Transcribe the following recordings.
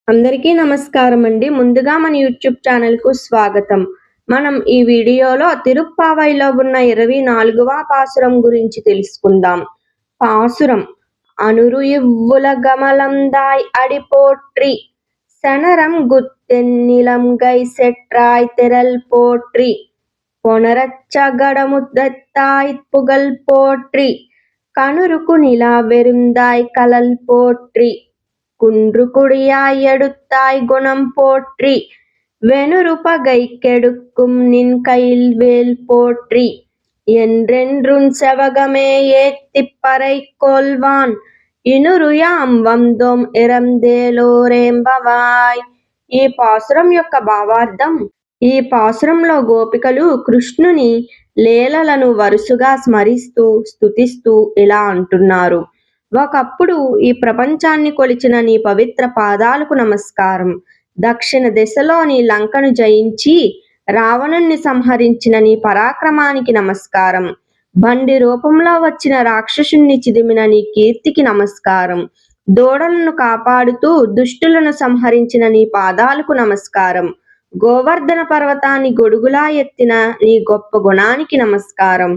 అందరికీ నమస్కారం అండి. ముందుగా మన యూట్యూబ్ ఛానల్‌కు స్వాగతం. మనం ఈ వీడియోలో తిరుప్పావైలో ఉన్న 24వ పాసురం గురించి తెలుసుకుందాం. పాసురం అనురు ఇవ్వుల గమలందాయ్ అడిపోట్రి సెనరం గుత్తెన్నిలంగై செற்றாய் திரள் போற்றி பொனரச்ச கடமுதத்தாய் புகழ் போற்றி கனுருக்கு நிலா வெறுந்தாய் கலல் போற்றி குன்று குடியாய் எடுத்தாய் குணம் போற்றி வெனுருபகை கெடுக்கும் நின் கையில் வேல் போற்றி என்றென்றும் செவகமே ஏத்திப் பறை கொள்வான் ఇనురుయాం వందోం ఇరందేలోరేంబవాయ్. ఈ పాసురం యొక్క భావార్థం, ఈ పాసురంలో గోపికలు కృష్ణుని లీలలను వరుసగా స్మరిస్తూ స్తుతిస్తూ ఇలా అంటున్నారు. ఒకప్పుడు ఈ ప్రపంచాన్ని కొలిచిన నీ పవిత్ర పాదాలకు నమస్కారం. దక్షిణ దిశలోని లంకను జయించి రావణుణ్ణి సంహరించిన నీ పరాక్రమానికి నమస్కారం. బండి రూపంలో వచ్చిన రాక్షసుణ్ణి చిదిమిన నీ కీర్తికి నమస్కారం. దూడలను కాపాడుతూ దుష్టులను సంహరించిన నీ పాదాలకు నమస్కారం. గోవర్ధన పర్వతాన్ని గొడుగులా ఎత్తిన నీ గొప్ప గుణానికి నమస్కారం.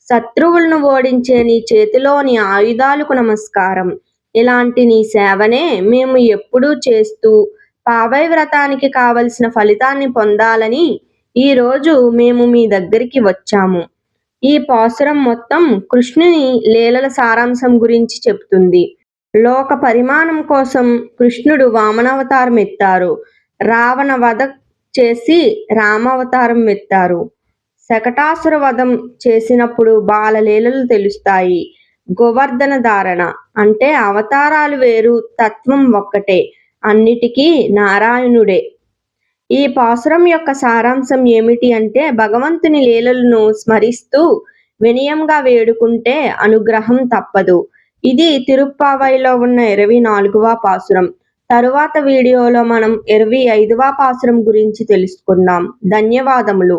శత్రువులను ఓడించే నీ చేతిలోని ఆయుధాలకు నమస్కారం. ఇలాంటి నీ సేవనే మేము ఎప్పుడూ చేస్తూ పావై వ్రతానికి కావలసిన ఫలితాన్ని పొందాలని ఈరోజు మేము మీ దగ్గరికి వచ్చాము. ఈ పాసురం మొత్తం కృష్ణుని లీలల సారాంశం గురించి చెప్తుంది. లోక పరిమాణం కోసం కృష్ణుడు వామనావతారం ఎత్తారు. రావణ వధ చేసి రామావతారం ఎత్తారు. శకటాసుర వధం చేసినప్పుడు బాలలీలలు తెలుస్తాయి. గోవర్ధన ధారణ అంటే అవతారాలు వేరు, తత్వం ఒక్కటే, అన్నిటికీ నారాయణుడే. ఈ పాసురం యొక్క సారాంశం ఏమిటి అంటే, భగవంతుని లీలలను స్మరిస్తూ వినయంగా వేడుకుంటే అనుగ్రహం తప్పదు. ఇది తిరుప్పావైలో ఉన్న 24వ పాసురం. తరువాత వీడియోలో మనం 25వ పాసురం గురించి తెలుసుకుందాం. ధన్యవాదములు.